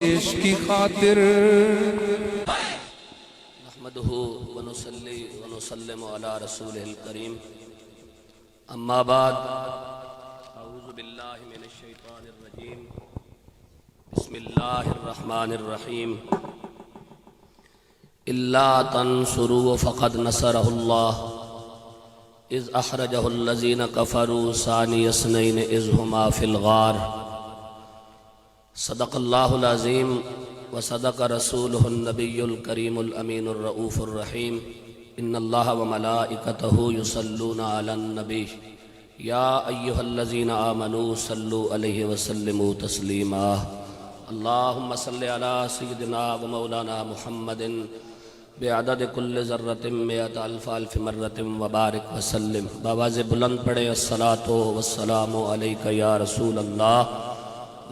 عشق کی خاطر نحمدہ ونصلی ونسلم علی رسولہ الکریم اما بعد اعوذ باللہ من الشیطان الرجیم بسم اللہ الرحمن الرحیم الا تنصروا فقد نصرہ اللہ اذ اخرجہ الذین کفروا ثانی اثنین اذ ہما فی الغار صدق اللہ العظیم وصدق رسولہ النبی الکریم الامین الرؤوف الرحیم ان اللہ وملائکتہ یصلون علی النبی یا ایہا الذین آمنوا صلوا علیہ وسلموا تسلیما اللہم صلی علی سیدنا ومولانا محمد بعدد کل ذرۃ مئۃ الف الف مرۃ وبارک وسلم بآواز بلند پڑھے الصلاۃ والسلام علیک یا رسول اللہ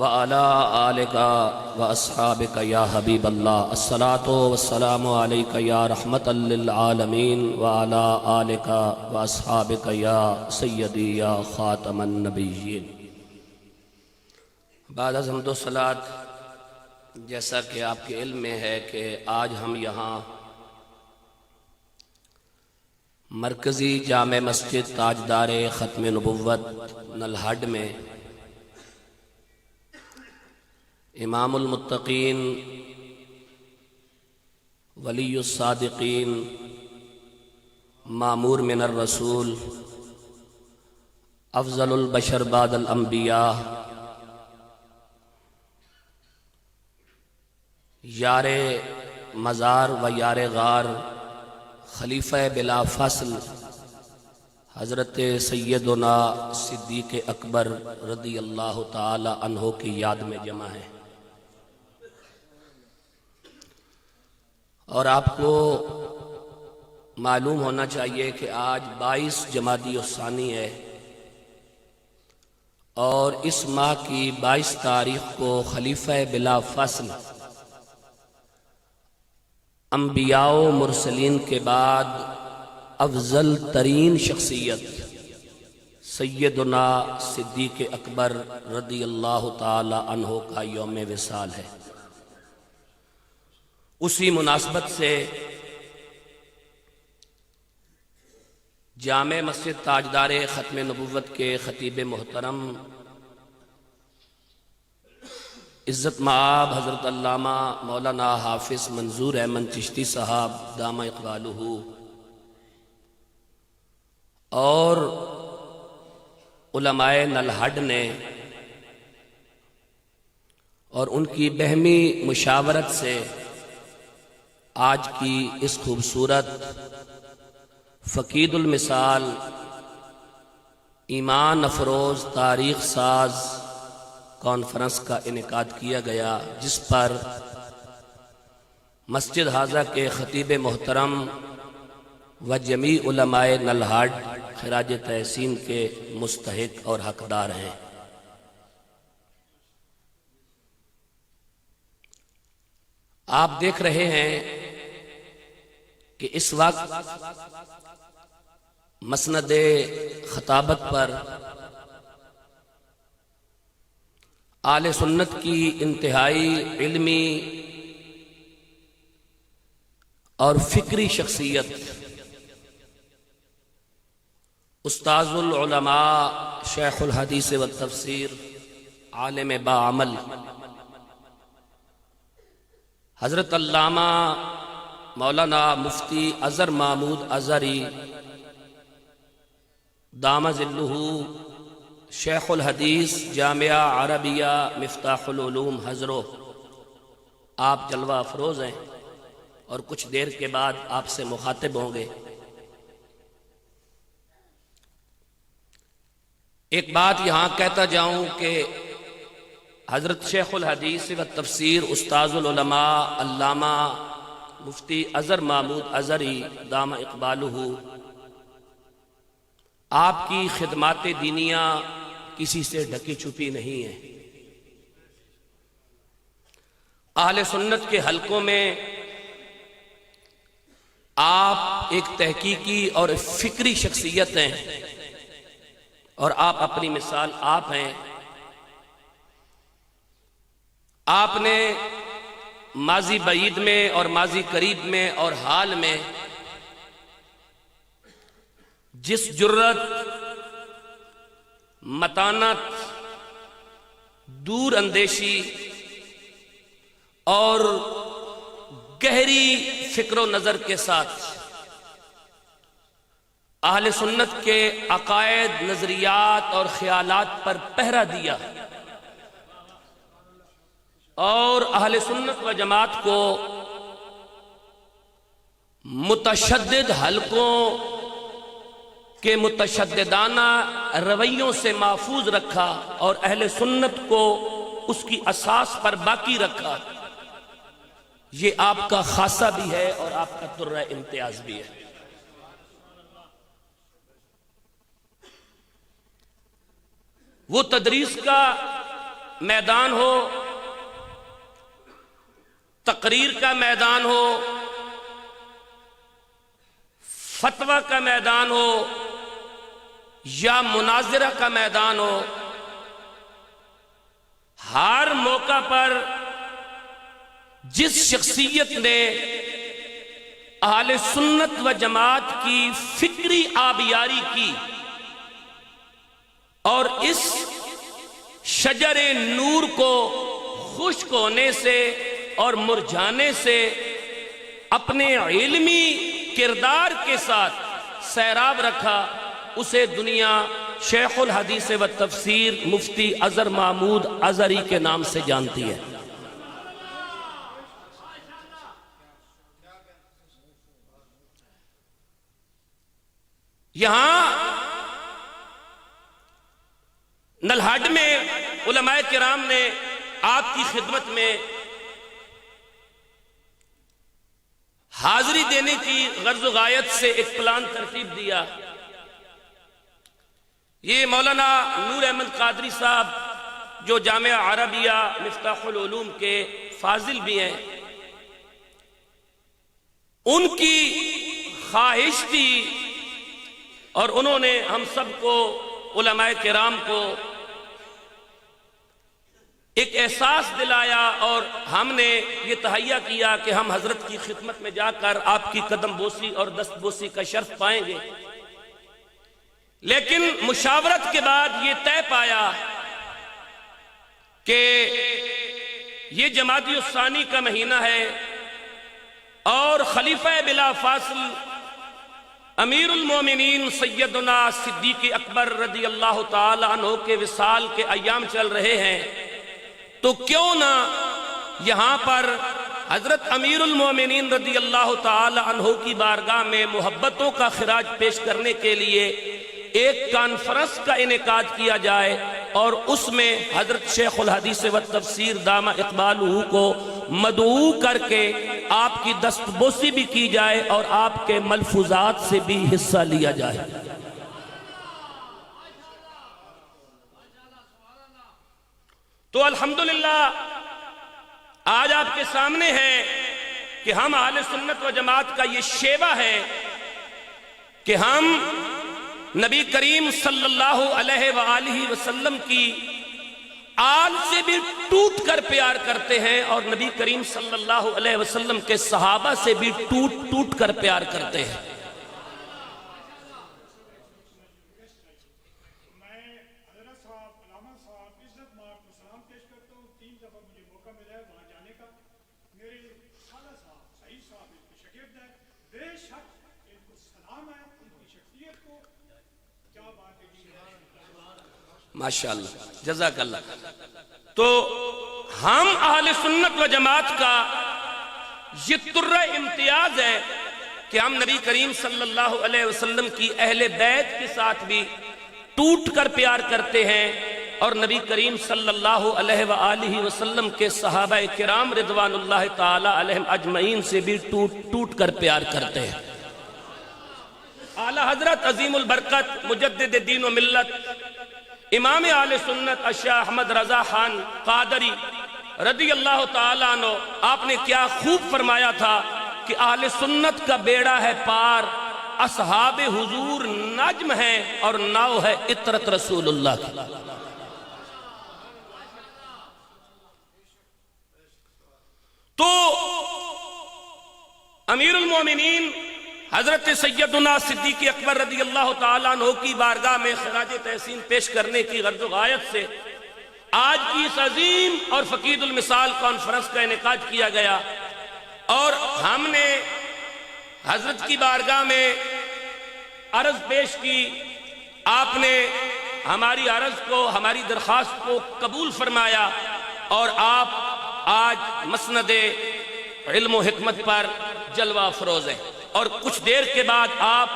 وعلى آلك وأصحابك يا حبيب الله الصلاة والسلام عليك يا رحمة للعالمين وعلى آلك وأصحابك يا سيدي يا خاتم النبيين بعد از حمد و صلاۃ، جیسا کہ آپ کے علم میں ہے کہ آج ہم یہاں مرکزی جامع مسجد تاجدار ختم نبوت نلہڈ میں امام المتقین ولی الصادقین مامور من الرسول افضل البشر بعد الانبیاء یار مزار و یار غار خلیفہ بلا فصل حضرت سیدنا صدیق اکبر رضی اللہ تعالی عنہ کی یاد میں جمع ہے۔ اور آپ کو معلوم ہونا چاہیے کہ آج 22 جمادی الثانی ہے اور اس ماہ کی 22 تاریخ کو خلیفہ بلا فصل انبیاء و مرسلین کے بعد افضل ترین شخصیت سیدنا صدیق اکبر رضی اللہ تعالی عنہ کا یوم وصال ہے۔ اسی مناسبت سے جامع مسجد تاجدار ختم نبوت کے خطیب محترم عزت مآب حضرت علامہ مولانا حافظ منظور احمد چشتی صاحب دامہ اقبالہ اور علماء نلہڈ نے اور ان کی بہمی مشاورت سے آج کی اس خوبصورت فقید المثال ایمان افروز تاریخ ساز کانفرنس کا انعقاد کیا گیا، جس پر مسجد حاضہ کے خطیب محترم و جمیع علماء نلہڈ خراج تحسین کے مستحق اور حقدار ہیں۔ آپ دیکھ رہے ہیں کہ اس وقت مسند خطابت پر اہل سنت کی انتہائی علمی اور فکری شخصیت استاذ العلماء شیخ الحدیث والتفسیر عالم باعمل حضرت علامہ مولانا مفتی اظہر محمود اظہری دامہ ظلہ شیخ الحدیث جامعہ عربیہ مفتاح العلوم حضرو، آپ جلوہ افروز ہیں اور کچھ دیر کے بعد آپ سے مخاطب ہوں گے۔ ایک بات یہاں کہتا جاؤں کہ حضرت شیخ الحدیث و تفسیر استاذ العلماء علامہ مفتی اظہر محمود اظہری دامہ اقبالہ آپ کی خدمات دینیہ کسی سے ڈھکی چھپی نہیں ہے۔ اہل سنت کے حلقوں میں آپ ایک تحقیقی اور فکری شخصیت ہیں اور آپ اپنی مثال آپ ہیں۔ آپ نے ماضی بعید میں اور ماضی قریب میں اور حال میں جس جرت، متانت، دور اندیشی اور گہری فکر و نظر کے ساتھ اہل سنت کے عقائد، نظریات اور خیالات پر پہرا دیا اور اہل سنت و جماعت کو متشدد حلقوں کے متشددانہ رویوں سے محفوظ رکھا اور اہل سنت کو اس کی اساس پر باقی رکھا، یہ آپ کا خاصہ بھی ہے اور آپ کا درہ امتیاز بھی ہے۔ وہ تدریس کا میدان ہو، تقریر کا میدان ہو، فتویٰ کا میدان ہو یا مناظرہ کا میدان ہو، ہر موقع پر جس شخصیت نے اہل سنت و جماعت کی فکری آبیاری کی اور اس شجر نور کو خشک ہونے سے اور مرجھانے سے اپنے علمی کردار کے ساتھ سیراب رکھا، اسے دنیا شیخ الحدیث و تفسیر مفتی اظہر محمود اظہری کے نام سے جانتی ہے۔ یہاں نلہڈ میں علماء کرام نے آپ کی خدمت میں حاضری دینے کی غرض و غایت سے ایک پلان ترتیب دیا۔ یہ مولانا نور احمد قادری صاحب جو جامعہ عربیہ مفتاح العلوم کے فاضل بھی ہیں، ان کی خواہش تھی اور انہوں نے ہم سب کو علماء کرام کو ایک احساس دلایا اور ہم نے یہ تہیہ کیا کہ ہم حضرت کی خدمت میں جا کر آپ کی قدم بوسی اور دست بوسی کا شرف پائیں گے، لیکن مشاورت کے بعد یہ طے پایا کہ یہ جمادی الثانی کا مہینہ ہے اور خلیفہ بلا فاصل امیر المومنین سیدنا صدیق اکبر رضی اللہ تعالی عنہ کے وصال کے ایام چل رہے ہیں، تو کیوں نہ یہاں پر حضرت امیر المومنین رضی اللہ تعالی عنہ کی بارگاہ میں محبتوں کا خراج پیش کرنے کے لیے ایک کانفرنس کا انعقاد کیا جائے اور اس میں حضرت شیخ الحدیث و تفسیر دامہ اقبالہ کو مدعو کر کے آپ کی دست بوسی بھی کی جائے اور آپ کے ملفوظات سے بھی حصہ لیا جائے۔ تو الحمدللہ آج آپ کے سامنے ہے کہ ہم اہل سنت و جماعت کا یہ شیوہ ہے کہ ہم نبی کریم صلی اللہ علیہ وآلہ وسلم کی آل سے بھی ٹوٹ کر پیار کرتے ہیں اور نبی کریم صلی اللہ علیہ وسلم کے صحابہ سے بھی ٹوٹ کر پیار کرتے ہیں۔ ماشاءاللہ، جزاک اللہ۔ تو ہم اہل سنت و جماعت کا یہ درہ امتیاز ہے کہ ہم نبی کریم صلی اللہ علیہ وسلم کی اہل بیت کے ساتھ بھی ٹوٹ کر پیار کرتے ہیں اور نبی کریم صلی اللہ علیہ وآلہ وسلم کے صحابہ کرام رضوان اللہ تعالی علیہم اجمعین سے بھی ٹوٹ کر پیار کرتے ہیں۔ اعلیٰ حضرت عظیم البرکت مجدد دین و ملت امام اہل سنت اشیاء احمد رضا خان قادری رضی اللہ تعالیٰ عنہ، آپ نے کیا خوب فرمایا تھا کہ اہل سنت کا بیڑا ہے پار، اصحاب حضور نجم ہیں اور ناؤ ہے عطرت رسول اللہ کی۔ تو امیر المومنین حضرت سیدنا صدیق اکبر رضی اللہ تعالیٰ عنہ کی بارگاہ میں خراج تحسین پیش کرنے کی غرض و غایت سے آج کی اس عظیم اور فقید المثال کانفرنس کا انعقاد کیا گیا، اور ہم نے حضرت کی بارگاہ میں عرض پیش کی۔ آپ نے ہماری عرض کو، ہماری درخواست کو قبول فرمایا، اور آپ آج مسند علم و حکمت پر جلوہ افروز ہیں، اور کچھ دیر کے بعد آپ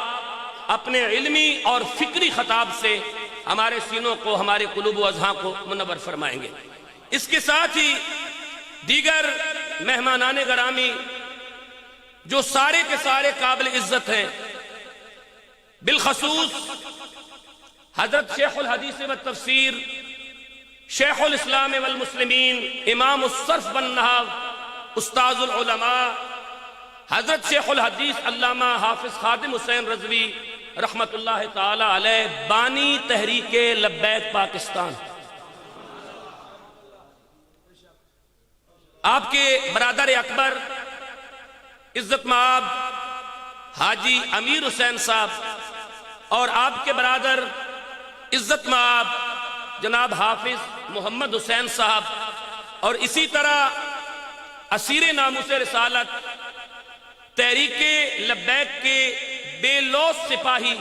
اپنے علمی اور فکری خطاب سے ہمارے سینوں کو، ہمارے قلوب و اذہان کو منور فرمائیں گے۔ اس کے ساتھ ہی دیگر مہمانان گرامی جو سارے کے سارے قابل عزت ہیں، بالخصوص حضرت شیخ الحدیث والتفسیر، شیخ الاسلام والمسلمین، امام الصرف والنحو، استاذ العلماء حضرت شیخ الحدیث علامہ حافظ خادم حسین رضوی رحمت اللہ تعالی علیہ، بانی تحریک لبیک پاکستان، آپ کے برادر اکبر عزت مآب حاجی امیر حسین صاحب، اور آپ کے برادر عزت مآب جناب حافظ محمد حسین صاحب، اور اسی طرح اسیر ناموس رسالت تحریک لبیک کے بے لوث سپاہی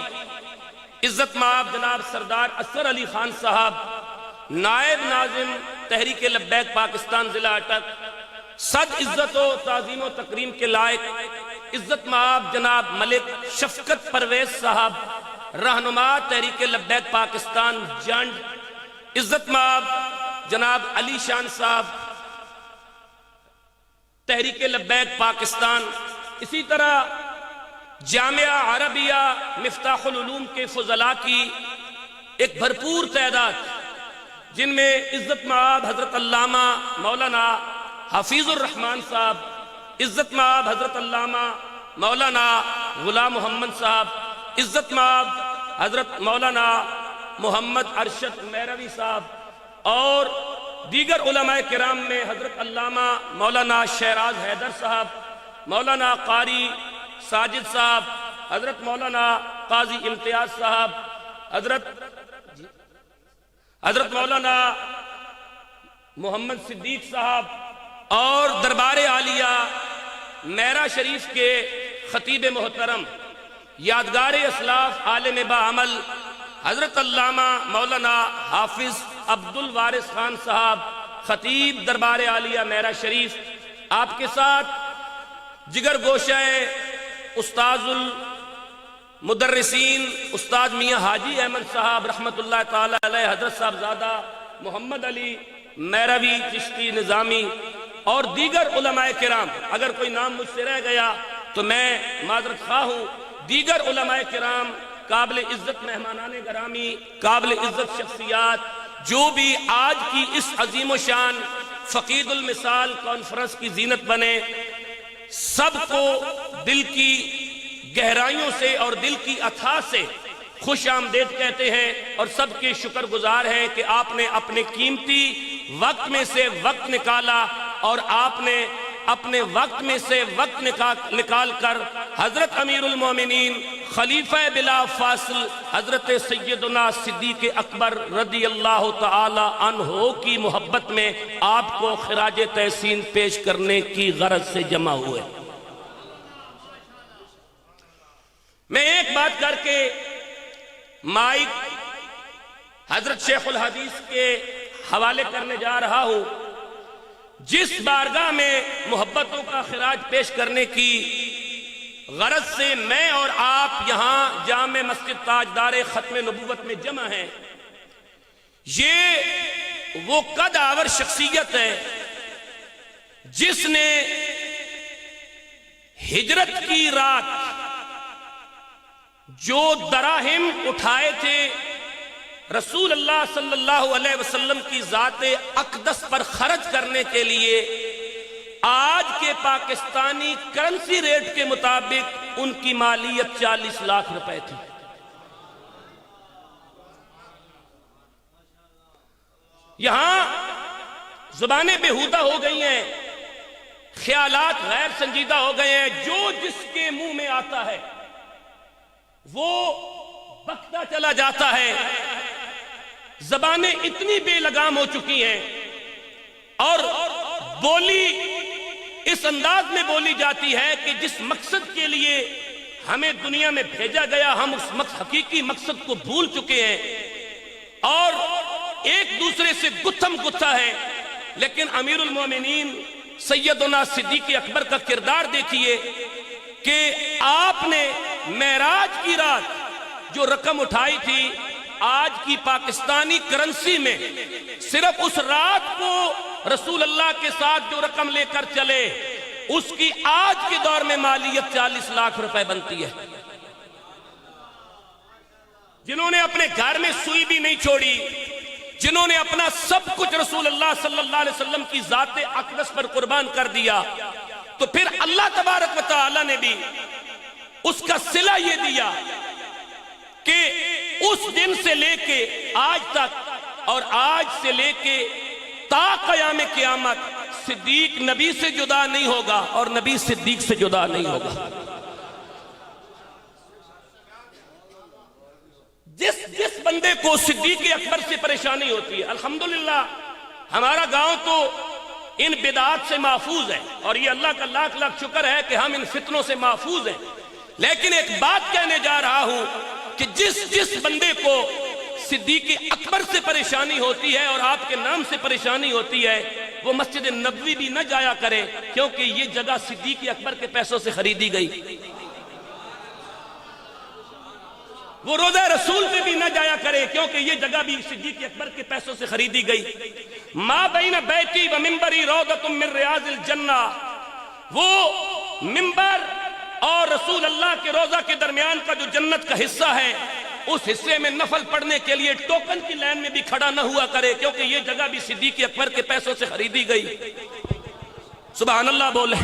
عزت مآب جناب سردار اصغر علی خان صاحب، نائب ناظم تحریک لبیک پاکستان ضلع اٹک، صد عزت و تعظیم و تکریم کے لائق عزت مآب جناب ملک شفقت پرویز صاحب، رہنما تحریک لبیک پاکستان جنڈ، عزت مآب جناب علی شان صاحب، تحریک لبیک پاکستان، اسی طرح جامعہ عربیہ مفتاح العلوم کے فضلاء کی ایک بھرپور تعداد، جن میں عزت مآب حضرت علامہ مولانا حفیظ الرحمان صاحب، عزت مآب حضرت علامہ مولانا غلام محمد صاحب، عزت مآب حضرت مولانا محمد ارشد مہروی صاحب، اور دیگر علماء کرام میں حضرت علامہ مولانا شہراز حیدر صاحب، مولانا قاری ساجد صاحب، حضرت مولانا قاضی امتیاز صاحب، حضرت مولانا محمد صدیق صاحب، اور دربار عالیہ میرا شریف کے خطیب محترم، یادگار اسلاف عالم باعمل حضرت علامہ مولانا حافظ عبد الوارث خان صاحب، خطیب دربار عالیہ میرا شریف، آپ کے ساتھ جگر گوشہ استاذ المدرسین استاد میاں حاجی احمد صاحب رحمت اللہ تعالی علیہ، حضرت صاحبزادہ محمد علی مہروی چشتی نظامی، اور دیگر علماء کرام۔ اگر کوئی نام مجھ سے رہ گیا تو میں معذرت خواہ ہوں۔ دیگر علماء کرام، قابل عزت مہمانان گرامی، قابل عزت شخصیات، جو بھی آج کی اس عظیم و شان فقید المثال کانفرنس کی زینت بنے، سب کو دل کی گہرائیوں سے اور دل کی اتھا سے خوش آمدید کہتے ہیں، اور سب کے شکر گزار ہیں کہ آپ نے اپنے قیمتی وقت میں سے وقت نکالا، اور آپ نے اپنے وقت میں سے وقت نکال کر حضرت امیر المومنین خلیفہ بلا فاصل حضرت سیدنا صدیق اکبر رضی اللہ تعالی عنہ کی محبت میں آپ کو خراج تحسین پیش کرنے کی غرض سے جمع ہوئے۔ میں ایک بات کر کے مائک حضرت شیخ الحدیث کے حوالے کرنے جا رہا ہوں۔ جس بارگاہ میں محبتوں کا خراج پیش کرنے کی غرض سے میں اور آپ یہاں جامع مسجد تاجدار ختم نبوت میں جمع ہیں، یہ وہ قد آور شخصیت ہے جس نے ہجرت کی رات جو دراہم اٹھائے تھے رسول اللہ صلی اللہ علیہ وسلم کی ذات اقدس پر خرچ کرنے کے لیے، آج کے پاکستانی کرنسی ریٹ کے مطابق ان کی مالیت 40 لاکھ روپے تھی۔ یہاں زبانیں بےہودہ ہو گئی ہیں خیالات غیر سنجیدہ ہو گئے ہیں، جو جس کے منہ میں آتا ہے وہ بکتا چلا جاتا ہے، زبانیں اتنی بے لگام ہو چکی ہیں اور بولی اس انداز میں بولی جاتی ہے کہ جس مقصد کے لیے ہمیں دنیا میں بھیجا گیا ہم اس حقیقی مقصد کو بھول چکے ہیں اور ایک دوسرے سے گتھم گتھا ہے۔ لیکن امیر المومنین سیدنا صدیق اکبر کا کردار دیکھیے کہ آپ نے معراج کی رات جو رقم اٹھائی تھی، آج کی پاکستانی کرنسی میں صرف اس رات کو رسول اللہ کے ساتھ جو رقم لے کر چلے اس کی آج کے دور میں مالیت 40 لاکھ روپے بنتی ہے۔ جنہوں نے اپنے گھر میں سوئی بھی نہیں چھوڑی، جنہوں نے اپنا سب کچھ رسول اللہ صلی اللہ علیہ وسلم کی ذات اقدس پر قربان کر دیا، تو پھر اللہ تبارک و تعالی نے بھی اس کا صلہ یہ دیا کہ اس دن سے لے کے آج تک اور آج سے لے کے تا قیام قیامت صدیق نبی سے جدا نہیں ہوگا اور نبی صدیق سے جدا نہیں ہوگا۔ جس بندے کو صدیق اکبر سے پریشانی ہوتی ہے، الحمدللہ ہمارا گاؤں تو ان بدعات سے محفوظ ہے اور یہ اللہ کا لاکھ لاکھ شکر ہے کہ ہم ان فتنوں سے محفوظ ہیں، لیکن ایک بات کہنے جا رہا ہوں کہ جس بندے کو صدیق اکبر سے پریشانی ہوتی ہے اور آپ کے نام سے پریشانی ہوتی ہے وہ مسجد نبوی بھی نہ جایا کرے، کیونکہ یہ جگہ صدیق اکبر کے پیسوں سے خریدی گئی۔ وہ روضہ رسول پہ بھی نہ جایا کرے کیونکہ یہ جگہ بھی صدیق اکبر کے پیسوں سے خریدی گئی۔ ما بین بیتی و منبری روضۃ من ریاض الجنہ، وہ منبر اور رسول اللہ کے روضہ کے درمیان کا جو جنت کا حصہ ہے اس حصے میں نفل پڑھنے کے لیے ٹوکن کی لائن میں بھی کھڑا نہ ہوا کرے، کیونکہ یہ جگہ بھی صدیق اکبر کے پیسوں سے خریدی گئی۔ سبحان اللہ بولے۔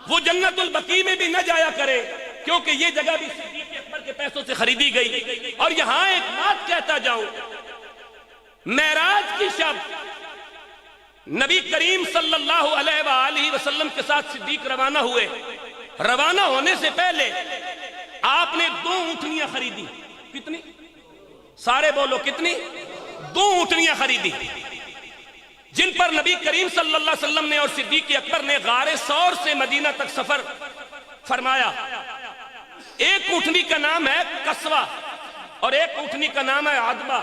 وہ جنت البقیع میں بھی نہ جایا کرے کیونکہ یہ جگہ بھی صدیق اکبر کے پیسوں سے خریدی گئی۔ اور یہاں ایک بات کہتا جاؤں، معراج کی شب نبی کریم صلی اللہ علیہ وآلہ وسلم کے ساتھ صدیق روانہ ہوئے۔ روانہ ہونے سے پہلے آپ نے 2 اونٹنیاں خریدی۔ کتنی؟ سارے بولو کتنی؟ 2 اونٹنیاں خریدی جن پر نبی کریم صلی اللہ علیہ وسلم نے اور صدیق اکبر نے غار ثور سے مدینہ تک سفر فرمایا۔ ایک اونٹنی کا نام ہے قصوہ اور ایک اونٹنی کا نام ہے عدبہ۔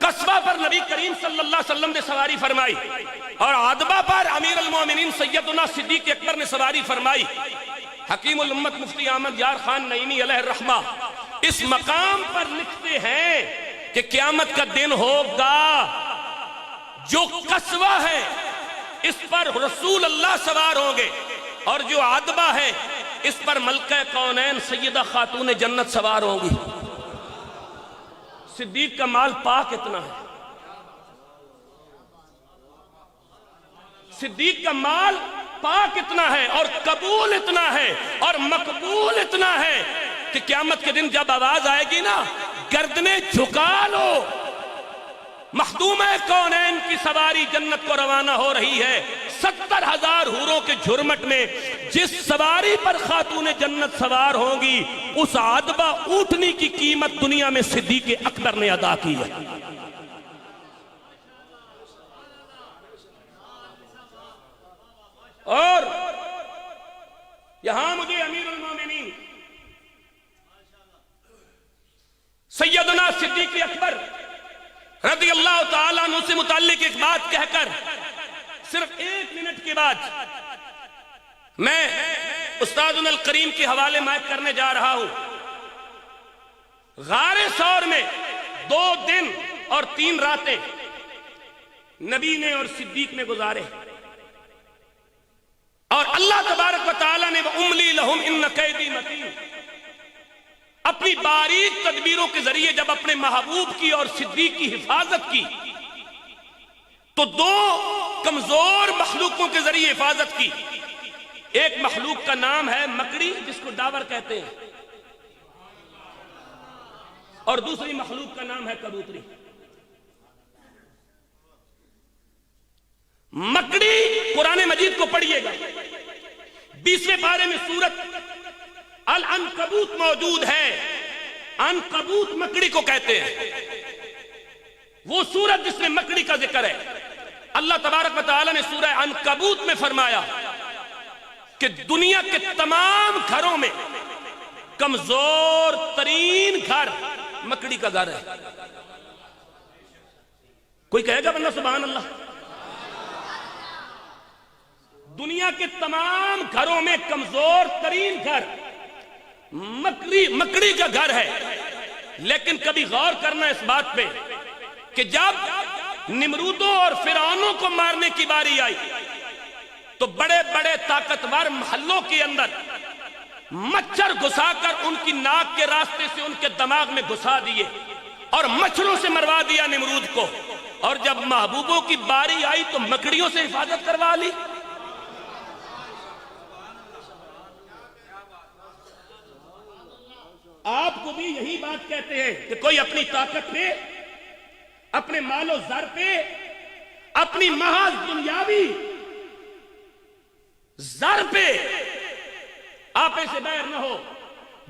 قصوہ پر نبی کریم صلی اللہ علیہ وسلم نے سواری فرمائی اور عدبہ پر امیر المومنین سیدنا صدیق اکبر نے سواری فرمائی۔ حکیم الامت مفتی احمد یار خان نعیمی علیہ الرحمہ اس مقام پر لکھتے ہیں کہ قیامت کا دن ہوگا، جو قصوہ ہے اس پر رسول اللہ سوار ہوں گے اور جو عدبہ ہے اس پر ملکہ کونین سیدہ خاتون جنت سوار ہوں گی۔ صدیق کا مال پاک اتنا ہے، صدیق کا مال پاک اتنا ہے اور قبول اتنا ہے اور مقبول اتنا ہے کہ قیامت کے دن جب آواز آئے گی نا، گردنیں جھکا لو، مخدومہ کونین کی سواری جنت کو روانہ ہو رہی ہے۔ 70,000 حوروں کے جھرمٹ میں جس سواری پر خاتون جنت سوار ہوں گی اس عدبہ اونٹنی کی قیمت دنیا میں صدیق اکبر نے ادا کی ہے۔ اور یہاں مجھے امیر المومنین سیدنا صدیق اکبر رضی اللہ تعالیٰ عنہ سے متعلق ایک بات کہہ کر صرف 1 منٹ کے بعد میں استاذنا الکریم کے حوالے مائک کرنے جا رہا ہوں۔ غار ثور میں 2 دن اور 3 راتیں نبی نے اور صدیق نے گزارے اور اللہ تبارک و تعالیٰ نے وَأُمْلِي لَهُمْ إِنَّ كَيْدِي مَتِينٌ اپنی باریک تدبیروں کے ذریعے جب اپنے محبوب کی اور صدیق کی حفاظت کی تو 2 کمزور مخلوقوں کے ذریعے حفاظت کی۔ ایک مخلوق کا نام ہے مکڑی جس کو ڈاور کہتے ہیں اور دوسری مخلوق کا نام ہے کبوتری۔ مکڑی قرآن مجید کو پڑھیے گا، 20ویں پارے میں سورت العنکبوت موجود ہے. عنکبوت مکڑی کو کہتے ہیں، وہ سورت جس میں مکڑی کا ذکر ہے. اللہ تبارک و تعالی نے سورہ عنکبوت میں فرمایا کہ دنیا کے تمام گھروں میں کمزور ترین گھر مکڑی کا گھر ہے. کوئی کہے گا بندہ سبحان اللہ؟ دنیا کے تمام گھروں میں کمزور ترین گھر مکڑی کا گھر ہے. لیکن کبھی غور کرنا اس بات پہ کہ جب نمرودوں اور فرعونوں کو مارنے کی باری آئی تو بڑے بڑے طاقتور محلوں کے اندر مچھر گھسا کر ان کی ناک کے راستے سے ان کے دماغ میں گھسا دیے اور مچھروں سے مروا دیا نمرود کو. اور جب محبوبوں کی باری آئی تو مکڑیوں سے حفاظت کروا لی. آپ کو بھی یہی بات کہتے ہیں کہ کوئی اپنی طاقت پہ، اپنے مال و زر پہ، اپنی محض دنیاوی زر پہ آپے سے بیر نہ ہو.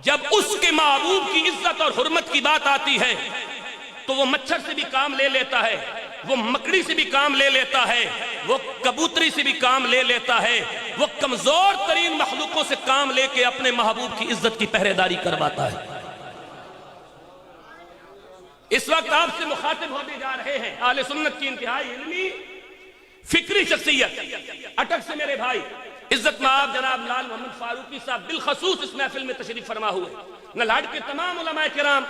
جب اس کے محبوب کی عزت اور حرمت کی بات آتی ہے تو وہ مچھر سے بھی کام لے لیتا ہے، وہ مکڑی سے بھی کام لے لیتا ہے، وہ کبوتری سے بھی کام لے لیتا ہے، وہ کمزور ترین مخلوقوں سے کام لے کے اپنے محبوب کی عزت کی پہرے داری کرواتا ہے. اس وقت آپ سے مخاطب ہونے جا رہے ہیں اہل سنت کی انتہائی علمی فکری شخصیت، اٹک سے میرے بھائی عزت مآب جناب لال محمد فاروقی صاحب بالخصوص اس محفل میں تشریف فرما ہوئے. نلہٹ کے تمام علماء کرام،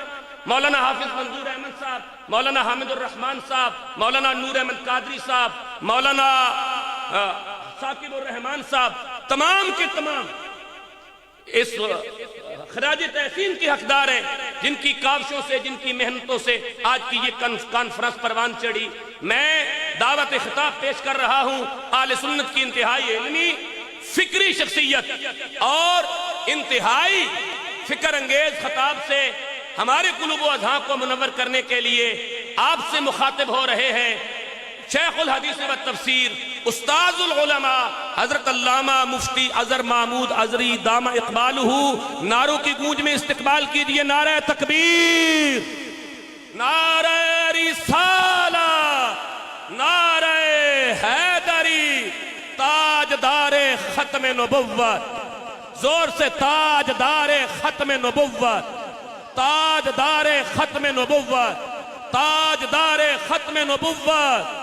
مولانا حافظ منظور احمد صاحب، مولانا حامد الرحمن صاحب، مولانا نور احمد قادری صاحب، مولانا ثاقب الرحمان صاحب، تمام کے تمام اس خراج تحسین کے حقدار ہیں جن کی کاوشوں سے، جن کی محنتوں سے آج کی یہ کانفرنس پروان چڑھی. میں دعوت خطاب پیش کر رہا ہوں اہل سنت کی انتہائی علمی فکری شخصیت اور انتہائی فکر انگیز خطاب سے ہمارے قلوب و اذہان کو منور کرنے کے لیے آپ سے مخاطب ہو رہے ہیں شیخ الحدیث و تفسیر استاذ العلماء حضرت علامہ مفتی اظہر محمود ازری دامہ اقبالہ. نعروں کی گونج میں استقبال کیجئے نعرہ تکبیر، نعرہ رسالہ، نعرہ حیدری، تاجدار ختم نبوت. زور سے تاجدار ختم نبوت، تاجدار ختم نبوت، تاجدار ختم نبوت.